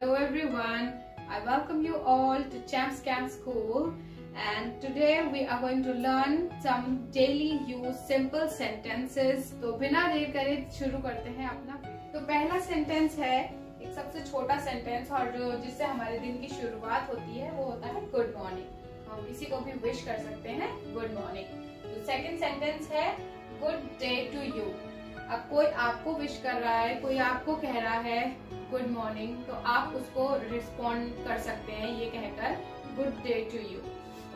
Hello everyone, I welcome you all to Champs Camp School, and today we are going to learn some daily use simple sentences. तो बिना देर करे शुरू करते हैं अपना। तो पहला सेंटेंस है एक सबसे छोटा सेंटेंस और जो जिससे हमारे दिन की शुरुआत होती है वो होता है गुड मॉर्निंग। हम किसी को भी विश कर सकते हैं गुड मॉर्निंग। तो सेकंड सेंटेंस है गुड डे टू यू। अब कोई आपको विश कर रहा है, कोई आपको कह रहा है गुड मॉर्निंग, तो आप उसको रिस्पॉन्ड कर सकते हैं ये कहकर good day to you,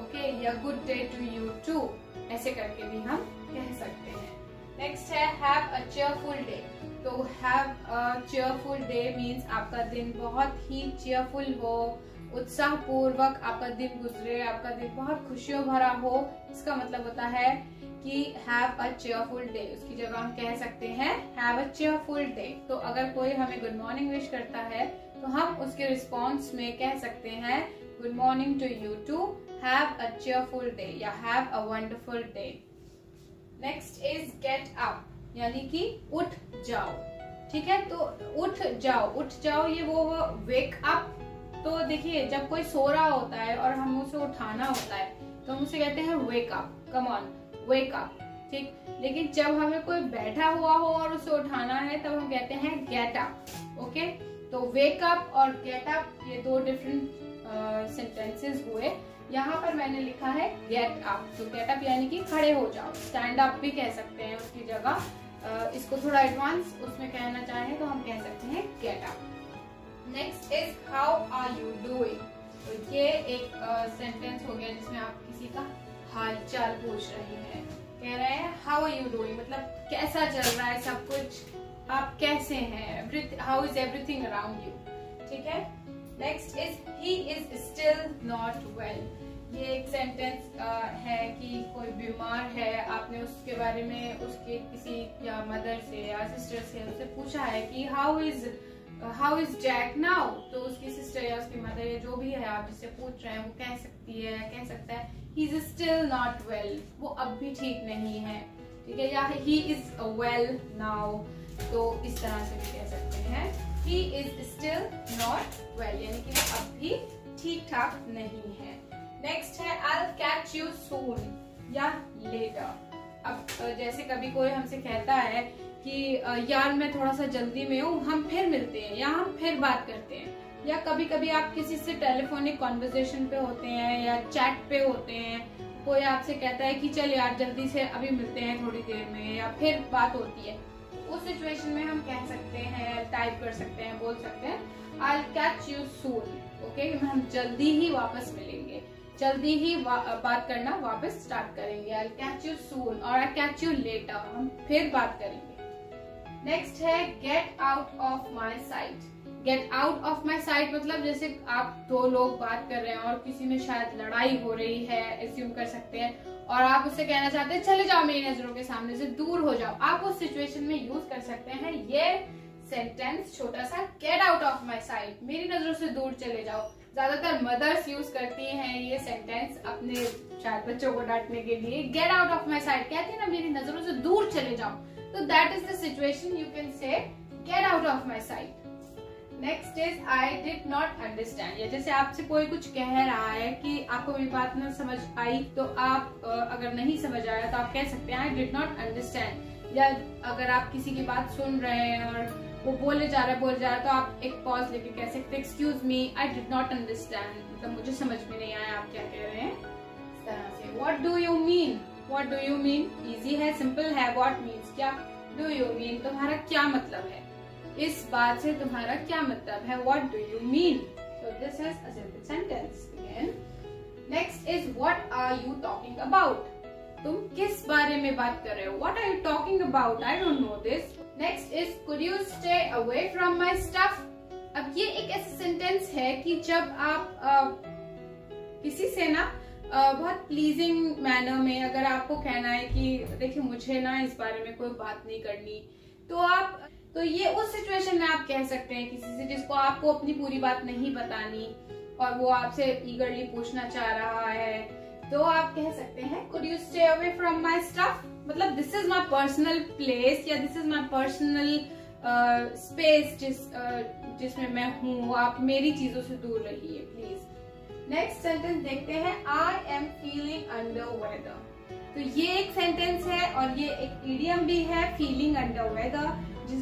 okay, या good day to you too, ऐसे करके भी हम कह सकते हैं। नेक्स्ट है हैव अ चेयरफुल डे। तो have a cheerful day means आपका दिन बहुत ही चेयरफुल हो, उत्साह पूर्वक आपका दिन गुजरे, आपका दिन बहुत खुशियों भरा हो। इसका मतलब होता है कि हैव अ चेयरफुल डे। उसकी जगह हम कह सकते हैं हैव अ चेयरफुल डे। तो अगर कोई हमें गुड मॉर्निंग विश करता है तो हम उसके रिस्पॉन्स में कह सकते हैं good morning to you too, have a cheerful day या have a wonderful day. Next is get up, यानी कि उठ जाओ। ठीक है, तो उठ जाओ, उठ जाओ ये वो वेक अप। तो देखिए जब कोई सो रहा होता है और हम उसे उठाना होता है तो हम उसे कहते हैं wake up, come on wake up. ठीक, लेकिन जब हमें कोई बैठा हुआ हो और उसे उठाना है तब हम कहते हैं गेट अप। ओके, तो वेक अप और गेट अप ये दो डिफरेंट सेंटेंसेस हुए। यहाँ पर मैंने लिखा है गेट अप। तो गेट अप यानी कि खड़े हो जाओ, स्टैंड अप भी कह सकते हैं उसकी जगह। इसको थोड़ा एडवांस उसमें कहना चाहें तो हम कह सकते हैं get up. Next is how are you doing. तो ये एक सेंटेंस हो गया जिसमें आप किसी का हाल चाल पूछ रहे हैं, कह रहे हैं हाउ आर यू डूइंग, मतलब कैसा चल रहा है सब कुछ, आप कैसे हैं, how is everything around you. ठीक है, next is he is still not well. ये एक सेंटेंस है कि कोई बीमार है, आपने उसके बारे में उसके किसी या मदर से या सिस्टर से उससे पूछा है कि हाउ इज जैक नाउ। तो उसकी सिस्टर या उसकी मदर या जो भी है आप जिससे पूछ रहे हैं वो कह सकती है, कह सकता है he is still not well, वो अब भी ठीक नहीं है। ठीक है, या ही इज वेल नाउ, तो इस तरह से भी कह सकते हैं he is still not well, यानी कि वो अब भी ठीक ठाक नहीं है। नेक्स्ट है I'll catch you soon या later। अब जैसे कभी कोई हमसे कहता है कि यार मैं थोड़ा सा जल्दी में हूँ, हम फिर मिलते हैं या हम फिर बात करते हैं। या कभी कभी आप किसी से टेलीफोनिक कॉन्वर्सेशन पे होते हैं या चैट पे होते हैं, कोई आपसे कहता है कि चल यार जल्दी से अभी मिलते हैं थोड़ी देर में, या फिर बात होती है। उस सिचुएशन में हम कह सकते हैं, टाइप कर सकते हैं, बोल सकते हैं I'll catch you soon। Okay, हम जल्दी ही वापस मिलेंगे, जल्दी ही बात करना वापस स्टार्ट करेंगे। I'll catch you soon और I'll catch you later, हम फिर बात करेंगे। नेक्स्ट है get out of my sight। get out of my sight मतलब जैसे आप दो लोग बात कर रहे हैं और किसी में शायद लड़ाई हो रही है, एज्यूम कर सकते हैं, और आप उससे कहना चाहते हैं चले जाओ मेरी नजरों के सामने से, दूर हो जाओ। आप उस सिचुएशन में यूज कर सकते हैं ये सेंटेंस छोटा सा, get out of my site, मेरी नजरों से दूर चले जाओ। ज्यादातर मदर्स यूज करती हैं ये सेंटेंस अपने शायद बच्चों को डांटने के लिए। Get out of my site, कहती है ना मेरी नजरों से दूर चले जाओ, तो that is the situation, you can say get out of my site. Next is I did not understand, या जैसे आपसे कोई कुछ कह रहा है कि आपको मेरी बात न समझ आई, तो आप अगर नहीं समझ आया तो आप कह सकते हैं आई डिड नॉट अंडरस्टैंड। या अगर आप किसी की बात सुन रहे हैं और वो बोले जा रहा है तो आप एक पॉज लेके कह सकते हैं excuse me I did not understand, मतलब मुझे समझ में नहीं आया आप क्या कह रहे हैं, इस तरह से। What do you mean, what do you mean easy है, सिंपल है। व्हाट मीन्स क्या, डू यू मीन तुम्हारा क्या मतलब है, इस बात से तुम्हारा क्या मतलब है, what do you mean. So this is a simple sentence again. Next is what are you talking about, तुम किस बारे में बात कर रहे हो, what are you talking about, I don't know this. Next is could you stay away from my stuff. अब ये एक ऐसा सेंटेंस है कि जब आप किसी से ना बहुत प्लीजिंग मैनर में अगर आपको कहना है कि देखिए मुझे ना इस बारे में कोई बात नहीं करनी, तो ये उस सिचुएशन में आप कह सकते हैं किसी से जिसको आपको अपनी पूरी बात नहीं बतानी और वो आपसे ईगरली पूछना चाह रहा है तो आप कह सकते हैं could you stay away from my stuff, मतलब this is my personal place या this is my personal space जिसमें मैं हूँ, आप मेरी चीजों से दूर रहिए प्लीज। नेक्स्ट सेंटेंस देखते हैं, I am feeling under weather. तो ये एक सेंटेंस है और ये एक इडियम भी है, फीलिंग अंडर वेदर,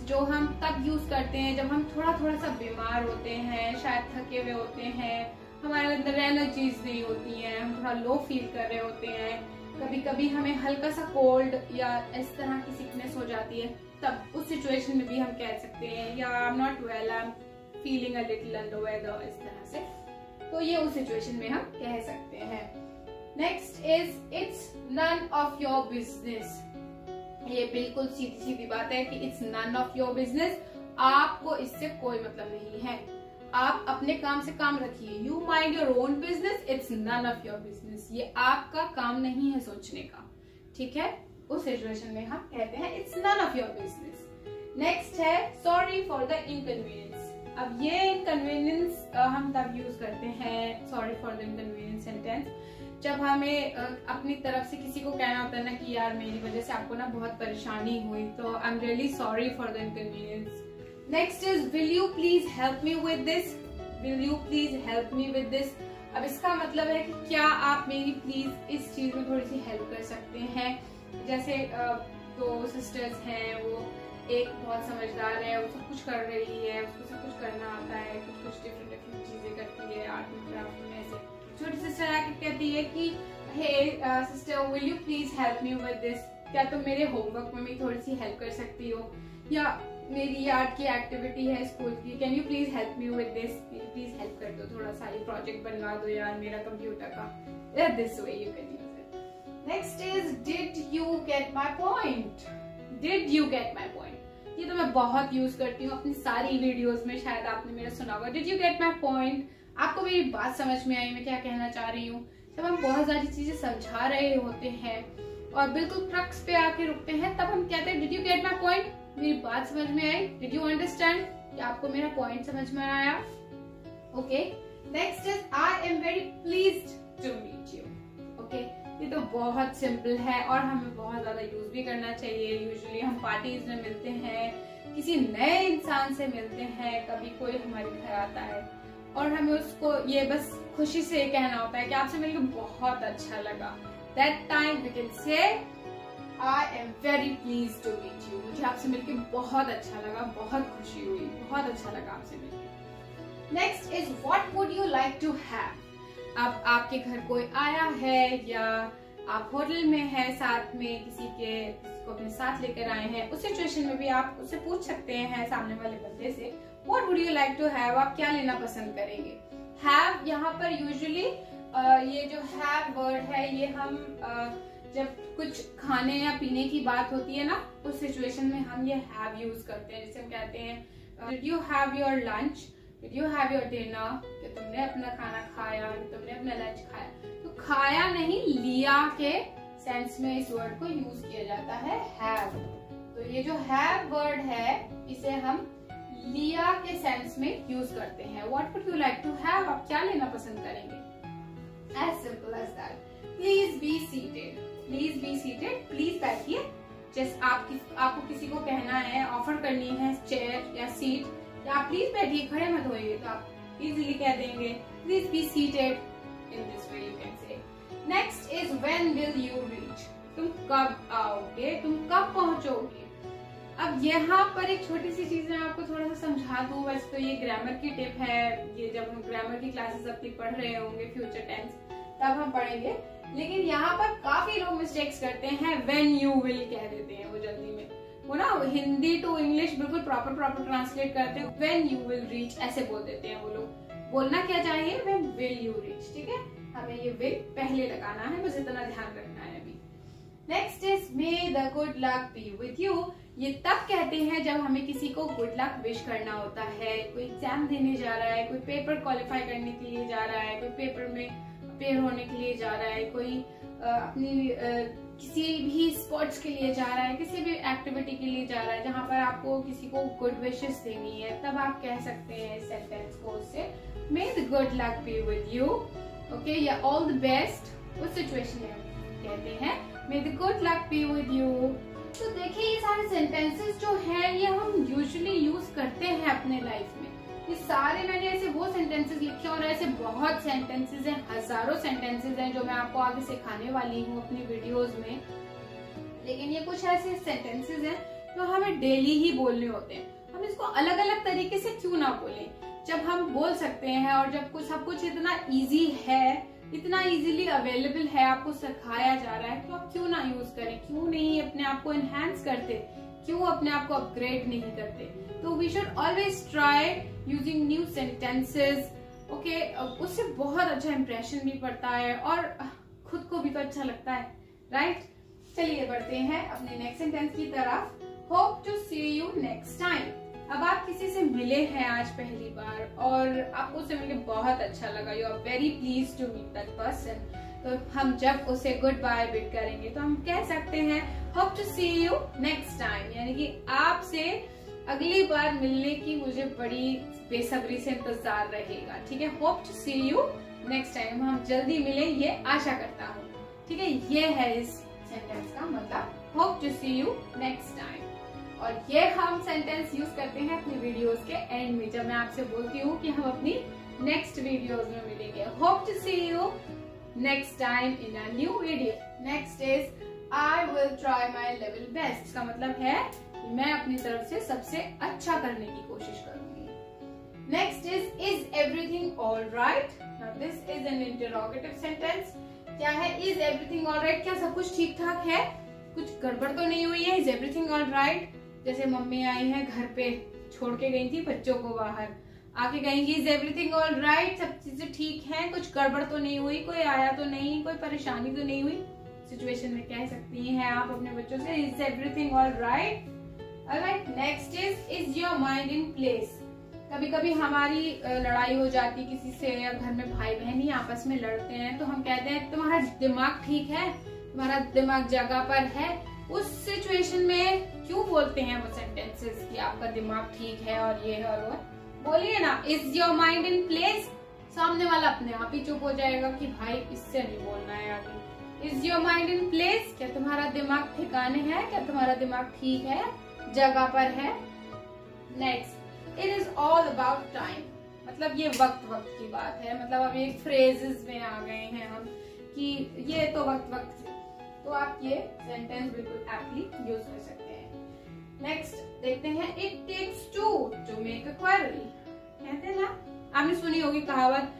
जो हम तब यूज करते हैं जब हम थोड़ा थोड़ा सा बीमार होते हैं, शायद थके हुए होते हैं, हमारे अंदर एनर्जीज नहीं होती हैं, हम थोड़ा लो फील कर रहे होते हैं, कभी कभी हमें हल्का सा कोल्ड या इस तरह की सिकनेस हो जाती है, तब उस सिचुएशन में भी हम कह सकते हैं या I am not well, I am feeling a little under weather, इस तरह से। तो ये उस सिचुएशन में हम कह सकते हैं। Next is it's none of your business. ये बिल्कुल सीधी सीधी बात है कि it's none of your business, आपको इससे कोई मतलब नहीं है, आप अपने काम से काम रखिए। You mind your own business, it's none of your business, ये आपका काम नहीं है सोचने का, ठीक है। उस सिचुएशन में हम कहते हैं it's none of your business. Next है सॉरी फॉर द इनकन्वीनियंस। अब ये इनकन्वीनियंस हम तब यूज करते हैं, sorry for the inconvenience sentence, जब हमें अपनी तरफ से किसी को कहना होता है ना कि यार मेरी वजह से आपको ना बहुत परेशानी हुई, तो I am really sorry for the inconvenience. Next is will you please help me with this. Will you please help me with this, अब इसका मतलब है कि क्या आप मेरी प्लीज इस चीज में थोड़ी सी हेल्प कर सकते हैं। जैसे दो सिस्टर्स हैं, वो एक बहुत समझदार है, वो सब कुछ कर रही है, उसको सब कुछ करना आता है, कुछ कुछ डिफरेंट डिफरेंट चीजें करती है आर्ट एंड क्राफ्ट में। ऐसे छोटी सिस्टर आके कहती है कि hey sister will you please help me with this, क्या तुम मेरे होमवर्क में मेरी थोड़ी सी हेल्प कर सकती हो, या मेरी आर्ट की एक्टिविटी है स्कूल की, can you please help me with this, please help कर दो, थोड़ा सा ये प्रोजेक्ट बनवा दो यार मेरा कंप्यूटर का, this way you can use it. Next is did you get my point. Did you get my point, ये तो मैं बहुत यूज करती हूँ अपनी सारी वीडियोस में, शायद आपने मेरा सुना होगा। Did you get my point, आपको मेरी बात समझ में आई, मैं क्या कहना चाह रही हूँ। जब हम बहुत सारी चीजें समझा रहे होते हैं और बिल्कुल क्रक्स पे आके रुकते हैं, तब हम कहते हैं did you get my point, मेरी बात समझ में आई, डिड यू अंडरस्टैंड, कि आपको मेरा पॉइंट समझ में आया। Okay, next is I am very pleased to meet you. Okay, ये तो बहुत सिंपल है और हमें बहुत ज्यादा यूज भी करना चाहिए। यूजुअली हम पार्टीज में मिलते हैं, किसी नए इंसान से मिलते हैं, कभी कोई हमारे घर आता है और हमें उसको ये बस खुशी से कहना होता है कि आपसे मिलकर बहुत अच्छा लगा। That time we can say I am very pleased to meet you, मुझे आपसे मिलकर बहुत अच्छा लगा, बहुत खुशी हुई, बहुत अच्छा लगा आपसे मिलकर। Next is what would you like to have। अब आपके घर कोई आया है या आप होटल में हैं, साथ में किसी को अपने साथ लेकर आए हैं, उस सिचुएशन में भी आप उससे पूछ सकते हैं सामने वाले बंदे से What would you like to have, आप क्या लेना पसंद करेंगे। Have यहाँ पर यूजुअली ये जो have वर्ड है, ये हम जब कुछ खाने या पीने की बात होती है ना, उस सिचुएशन में हम ये have यूज करते हैं। जैसे हम कहते हैं Did you have your lunch, Did you have your dinner, कि तुमने अपना खाना खाया, तुमने अपना लंच खाया। तो खाया नहीं, लिया के सेंस में इस वर्ड को यूज किया जाता है have। तो ये जो have वर्ड है, इसे हम लिया के सेंस में यूज करते हैं। What would you like to have, आप क्या लेना पसंद करेंगे। As simple as that। Please be seated, please be seated, please बैठिए। जैसे आपको किसी को कहना है, ऑफर करनी है चेयर या सीट, या आप प्लीज बैठिए, खड़े मत होइए, तो आप इजीली कह देंगे please be seated. In this way you can say. Next is when will you reach, तुम कब आओगे, तुम कब पहुंचोगे। अब यहाँ पर एक छोटी सी चीज मैं आपको थोड़ा सा समझा दूं। वैसे तो ये ग्रामर की टिप है, ये जब हम ग्रामर की क्लासेस अपनी पढ़ रहे होंगे फ्यूचर टेंस, तब हम पढ़ेंगे, लेकिन यहाँ पर काफी लोग मिस्टेक्स करते हैं, व्हेन यू विल कह देते हैं वो जल्दी में, वो ना हिंदी टू इंग्लिश बिल्कुल प्रॉपर ट्रांसलेट करते हैं, व्हेन यू विल रीच ऐसे बोल देते हैं वो लोग। बोलना क्या चाहिए, व्हेन विल यू रीच, ठीक है। हमें ये विल पहले लगाना है, बस इतना ध्यान रखना है अभी। Next is may the good luck be with you. ये तब कहते हैं जब हमें किसी को गुड लक विश करना होता है, कोई एग्जाम देने जा रहा है, कोई पेपर क्वालिफाई करने के लिए जा रहा है, कोई पेपर में अपेयर होने के लिए जा रहा है, कोई अपनी किसी भी स्पोर्ट्स के लिए जा रहा है, किसी भी एक्टिविटी के लिए जा रहा है जहां पर आपको किसी को गुड विशेस देनी है, तब आप कह सकते हैं इस सेंटेंस को उससे, मे the good luck be with you. Okay, या ऑल द बेस्ट, उस सिचुएशन में हम कहते हैं मे the good luck be with you. तो देखिए ये सारे सेंटेंसेस जो है ये हम यूजुअली यूज करते हैं अपने लाइफ में। ये सारे मैंने ऐसे वो सेंटेंसेस लिखे और ऐसे बहुत सेंटेंसेस हैं, हजारों सेंटेंसेस हैं जो मैं आपको आगे सिखाने वाली हूँ अपनी वीडियोस में। लेकिन ये कुछ ऐसे सेंटेंसेस हैं जो हमें डेली ही बोलने होते हैं। हम इसको अलग अलग तरीके से क्यों ना बोलें, जब हम बोल सकते हैं और जब कुछ सब कुछ इतना इजी है, इतना इजीली अवेलेबल है, आपको सिखाया जा रहा है, तो आप क्यों ना यूज करें, क्यों नहीं अपने आप को एनहांस करते, क्यों अपने आप को अपग्रेड नहीं करते। तो we should always try using new sentences. Okay, उससे बहुत अच्छा इंप्रेशन भी पड़ता है और खुद को भी तो अच्छा लगता है, राइट। चलिए बढ़ते हैं अपने नेक्स्ट सेंटेंस की तरफ। Hope to see you next time. अब आप किसी से मिले हैं आज पहली बार और आपको उससे मिलकर बहुत अच्छा लगा, you are very please to meet that person. तो हम जब उसे गुड बाय बिड करेंगे तो हम कह सकते हैं hope to see you next time, यानी कि आपसे अगली बार मिलने की मुझे बड़ी बेसब्री से इंतजार रहेगा। ठीक है, hope to see you next time, हम जल्दी मिले ये आशा करता हूँ। ठीक है, ये है इस सेंटेंस का मतलब, hope to see you next time. और ये हम सेंटेंस यूज करते हैं अपनी वीडियोस के एंड में, जब मैं आपसे बोलती हूँ कि हम अपनी नेक्स्ट वीडियोस में मिलेंगे। Hope to see you next time in a new video. Next is I will try my level best. इसका मतलब है मैं अपनी तरफ से सबसे अच्छा करने की कोशिश करूंगी। Next is everything all right. Now this is an interrogative sentence. क्या है इज एवरीथिंग ऑल राइट, क्या सब कुछ ठीक ठाक है, कुछ गड़बड़ तो नहीं हुई है। इज एवरीथिंग ऑल राइट, जैसे मम्मी आई है घर पे, छोड़ के गई थी बच्चों को बाहर, आके कहेंगी इज एवरीथिंग ऑल राइट, सब चीजें ठीक हैं, कुछ गड़बड़ तो नहीं हुई, कोई आया तो नहीं, कोई परेशानी तो नहीं हुई। सिचुएशन में कह सकती हैं आप अपने बच्चों से is everything all right. Alright, next is your mind in place. कभी कभी हमारी लड़ाई हो जाती किसी से, या घर में भाई बहन ही आपस में लड़ते हैं, तो हम कहते हैं तुम्हारा दिमाग ठीक है, तुम्हारा दिमाग जगह पर है। उस सिचुएशन में क्यों बोलते हैं वो सेंटेंसेस कि आपका दिमाग ठीक है और ये है और वो, बोलिए ना is your mind in place. सामने वाला अपने आप ही चुप हो जाएगा कि भाई इससे नहीं बोलना है आगे। Is your mind in place, क्या तुम्हारा दिमाग ठिकाने है, क्या तुम्हारा दिमाग ठीक है, जगह पर है। Next, it is all about time, मतलब ये वक्त वक्त की बात है, मतलब अब एक फ्रेजेस में आ गए हैं हम कि ये तो वक्त वक्त, तो आप ये सेंटेंस बिल्कुल एप्टली यूज कर सकते हैं। नेक्स्ट देखते हैं, it takes two to make a quarrel. कहते हैं ना, आपने सुनी होगी कहावत,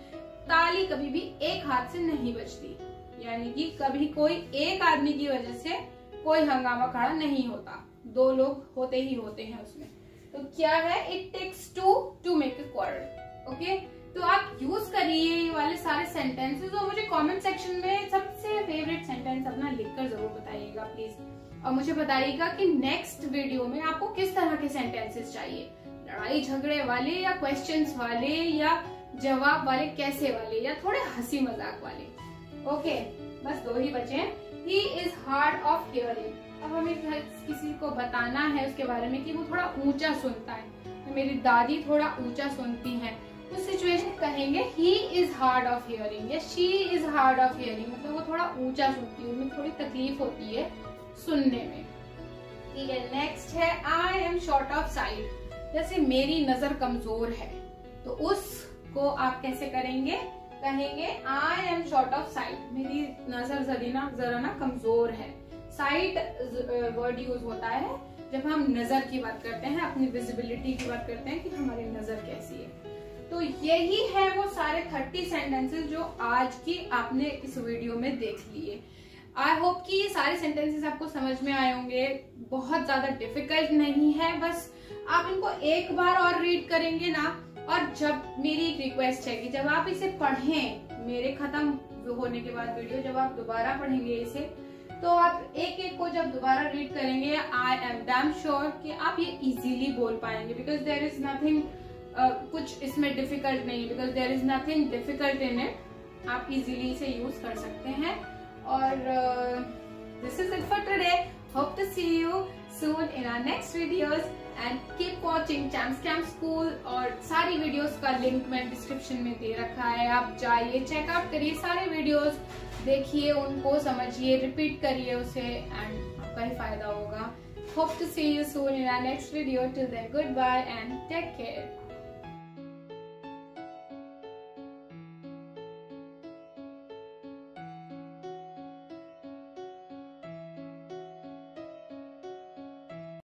ताली कभी भी एक हाथ से नहीं बजती, यानी कि कभी कोई एक आदमी की वजह से कोई हंगामा खड़ा नहीं होता, दो लोग होते ही होते हैं उसमें। तो क्या है, it takes two to make a quarrel. Okay, तो आप यूज करिए ये वाले सारे सेंटेंसेस और मुझे कमेंट सेक्शन में सबसे फेवरेट सेंटेंस अपना लिखकर जरूर बताइएगा प्लीज। और मुझे बताइएगा कि नेक्स्ट वीडियो में आपको किस तरह के सेंटेंसेस चाहिए, लड़ाई झगड़े वाले या क्वेश्चंस वाले या जवाब वाले, कैसे वाले, या थोड़े हंसी मजाक वाले। ओके, बस दो ही बचे हैं। ही इज हार्ड ऑफ हियरिंग। अब हमें किसी को बताना है उसके बारे में कि वो थोड़ा ऊंचा सुनता है, मेरी दादी थोड़ा ऊंचा सुनती है, तो सिचुएशन कहेंगे he is hard of hearing या she is hard of hearing, मतलब वो थोड़ा ऊंचा सुनती है, उन्हें थोड़ी तकलीफ होती है सुनने में। ठीक है, नेक्स्ट है I am short of site, जैसे मेरी नजर कमजोर है, तो उसको आप कैसे करेंगे, कहेंगे I am short of site, मेरी नजर जरा ना कमजोर है। साइट वर्ड यूज होता है जब हम नजर की बात करते हैं, अपनी विजिबिलिटी की बात करते हैं कि हमारी नजर कैसी है। तो यही है वो सारे 30 सेंटेंसेस जो आज की आपने इस वीडियो में देख लिए। आई होप कि ये सारे सेंटेंसेस आपको समझ में आए होंगे, बहुत ज्यादा डिफिकल्ट नहीं है, बस आप इनको एक बार और रीड करेंगे ना, और जब मेरी एक रिक्वेस्ट है कि जब आप इसे पढ़ें, मेरे खत्म होने के बाद वीडियो जब आप दोबारा पढ़ेंगे इसे, तो आप एक एक को जब दोबारा रीड करेंगे, आई एम डैम श्योर कि आप ये इजीली बोल पाएंगे, बिकॉज देयर इज नथिंग कुछ इसमें डिफिकल्ट नहीं, because there is nothing difficult in it, आप इजीली इसे यूज कर सकते हैं। और this is it for today, hope to see you soon in our next videos and keep watching Champs Camp School। और सारी वीडियोस का लिंक मैं डिस्क्रिप्शन में दे रखा है, आप जाइए चेकआउट करिए, सारे वीडियोस देखिए, उनको समझिए, रिपीट करिए उसे एंड आपका ही फायदा होगा। Hope to see you soon in our next video. Till then, goodbye and take care.